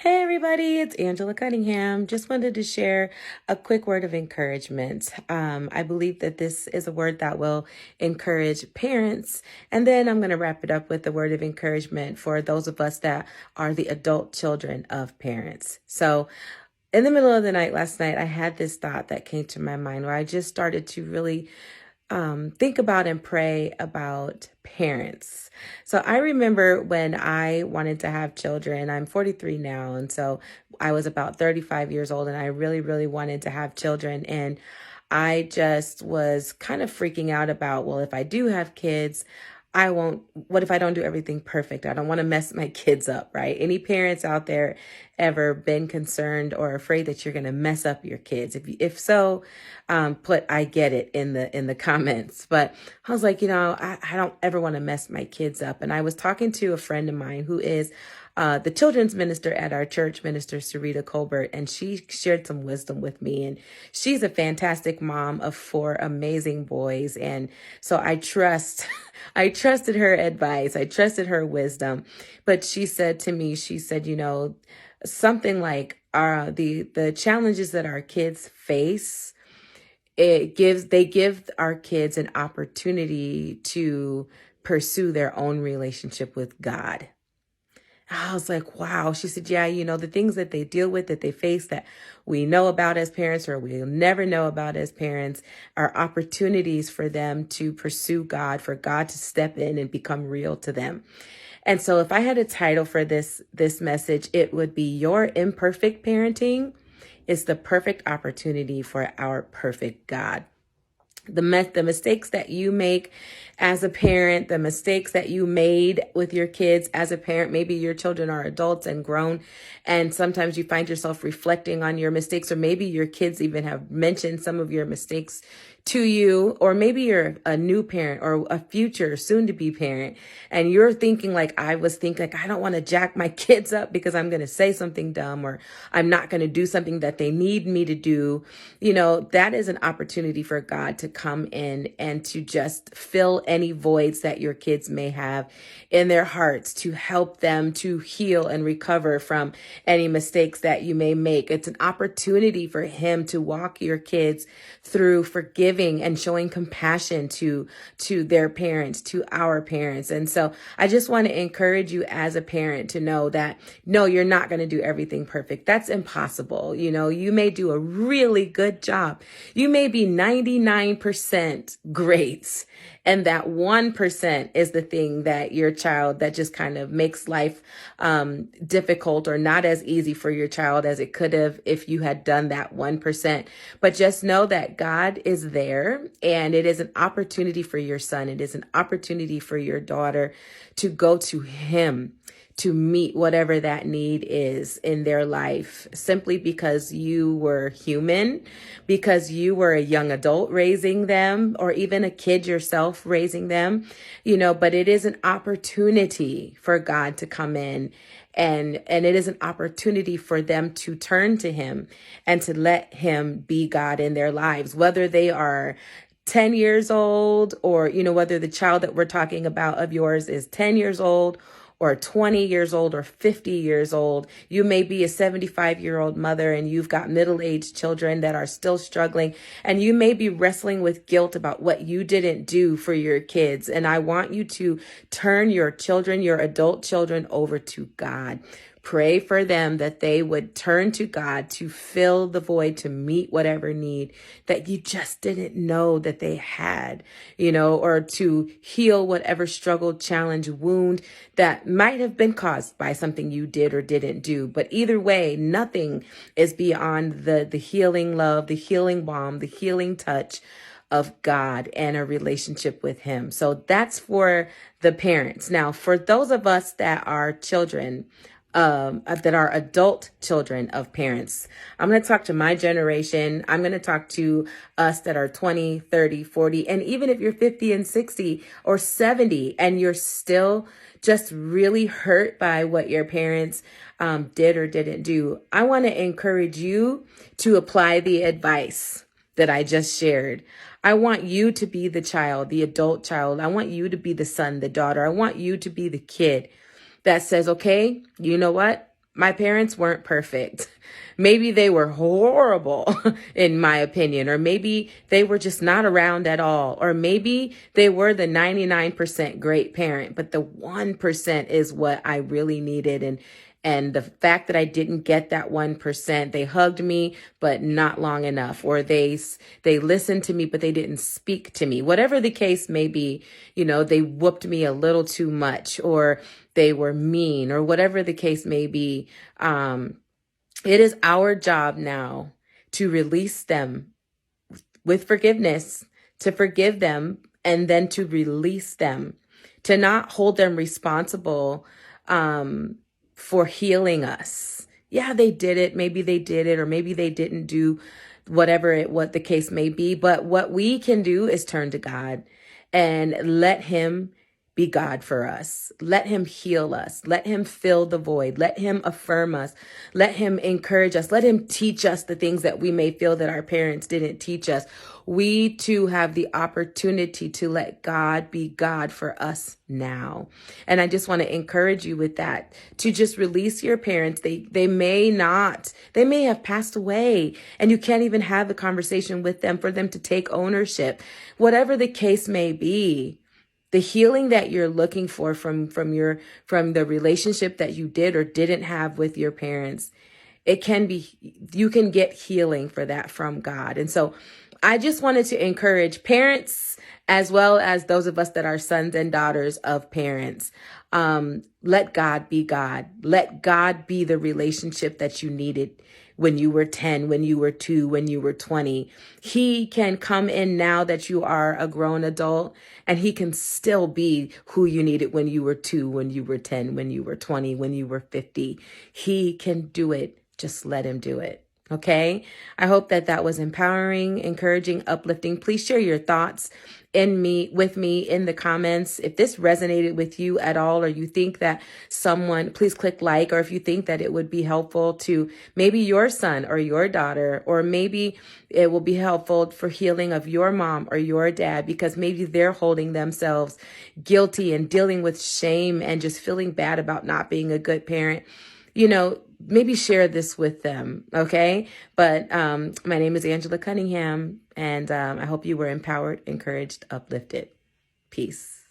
Hey everybody, it's Angela Cunningham. Just wanted to share a quick word of encouragement. I believe that this is a word that will encourage parents, and then I'm going to wrap it up with a word of encouragement for those of us that are the adult children of parents. So, in the middle of the night last night, I had this thought that came to my mind where I just started to really think about and pray about parents. So I remember when I wanted to have children. I'm 43 now, and so I was about 35 years old, and I really, really wanted to have children. And I just was kind of freaking out about, well, if I do have kids, what if I don't do everything perfect? I don't want to mess my kids up, right? Any parents out there ever been concerned or afraid that you're going to mess up your kids? If so, I get it in the comments. But I was like, I don't ever want to mess my kids up. And I was talking to a friend of mine who is the children's minister at our church, Minister Sarita Colbert, and she shared some wisdom with me. And she's a fantastic mom of 4 amazing boys. And so I trusted her advice. I trusted her wisdom. But she said to me, something like the challenges that our kids face, they give our kids an opportunity to pursue their own relationship with God. I was like, wow. She said, yeah, the things that they deal with, that they face, that we know about as parents or we'll never know about as parents, are opportunities for them to pursue God, for God to step in and become real to them. And so if I had a title for this message, it would be Your Imperfect Parenting is the Perfect Opportunity for Our Perfect God. The mistakes that you make as a parent, the mistakes that you made with your kids as a parent, maybe your children are adults and grown, and sometimes you find yourself reflecting on your mistakes, or maybe your kids even have mentioned some of your mistakes to you, or maybe you're a new parent or a future soon to be parent, and you're thinking like I was thinking, like, I don't want to jack my kids up because I'm going to say something dumb, or I'm not going to do something that they need me to do. That is an opportunity for God to come in and to just fill any voids that your kids may have in their hearts, to help them to heal and recover from any mistakes that you may make. It's an opportunity for Him to walk your kids through forgiving and showing compassion to their parents, to our parents. And so I just want to encourage you as a parent to know that, no, you're not going to do everything perfect. That's impossible. You may do a really good job. You may be 99% great. And that 1% is the thing that your child, that just kind of makes life difficult or not as easy for your child as it could have if you had done that 1%. But just know that God is there, and it is an opportunity for your son. It is an opportunity for your daughter to go to Him to meet whatever that need is in their life, simply because you were human, because you were a young adult raising them, or even a kid yourself raising them, but it is an opportunity for God to come in, and it is an opportunity for them to turn to Him and to let Him be God in their lives, whether they are 10 years old, or, whether the child that we're talking about of yours is 10 years old or 20 years old or 50 years old. You may be a 75-year-old mother and you've got middle-aged children that are still struggling, and you may be wrestling with guilt about what you didn't do for your kids. And I want you to turn your children, your adult children, over to God. Pray for them that they would turn to God to fill the void, to meet whatever need that you just didn't know that they had, or to heal whatever struggle, challenge, wound that might have been caused by something you did or didn't do. But either way, nothing is beyond the healing love, the healing balm, the healing touch of God and a relationship with Him. So that's for the parents. Now, for those of us that are children, that are adult children of parents, I'm going to talk to my generation. I'm going to talk to us that are 20, 30, 40. And even if you're 50 and 60 or 70 and you're still just really hurt by what your parents did or didn't do, I want to encourage you to apply the advice that I just shared. I want you to be the child, the adult child. I want you to be the son, the daughter. I want you to be the kid that says, okay, you know what? my parents weren't perfect. Maybe they were horrible, in my opinion, or maybe they were just not around at all, or maybe they were the 99% great parent, but the 1% is what I really needed. And the fact that I didn't get that 1%, they hugged me, but not long enough, or they listened to me, but they didn't speak to me. Whatever the case may be, they whooped me a little too much, or they were mean, or whatever the case may be. It is our job now to release them with forgiveness, to forgive them, and then to release them, to not hold them responsible for healing us. Yeah, they did it. Maybe they did it, or maybe they didn't do what the case may be. But what we can do is turn to God and let him be God for us. Let him heal us. Let him fill the void. Let him affirm us. Let him encourage us. Let him teach us the things that we may feel that our parents didn't teach us. We too have the opportunity to let God be God for us now. And I just want to encourage you with that, to just release your parents. They may have passed away, and you can't even have the conversation with them for them to take ownership. Whatever the case may be, the healing that you're looking for from the relationship that you did or didn't have with your parents, you can get healing for that from God. And so I just wanted to encourage parents, as well as those of us that are sons and daughters of parents. Let God be God. Let God be the relationship that you needed when you were 10, when you were 2, when you were 20. He can come in now that you are a grown adult, and he can still be who you needed when you were 2, when you were 10, when you were 20, when you were 50. He can do it. Just let him do it. Okay. I hope that was empowering, encouraging, uplifting. Please share your thoughts with me in the comments. If this resonated with you at all, or you think that please click like, or if you think that it would be helpful to maybe your son or your daughter, or maybe it will be helpful for healing of your mom or your dad, because maybe they're holding themselves guilty and dealing with shame and just feeling bad about not being a good parent. Maybe share this with them, okay? But my name is Angela Cunningham, and I hope you were empowered, encouraged, uplifted. Peace.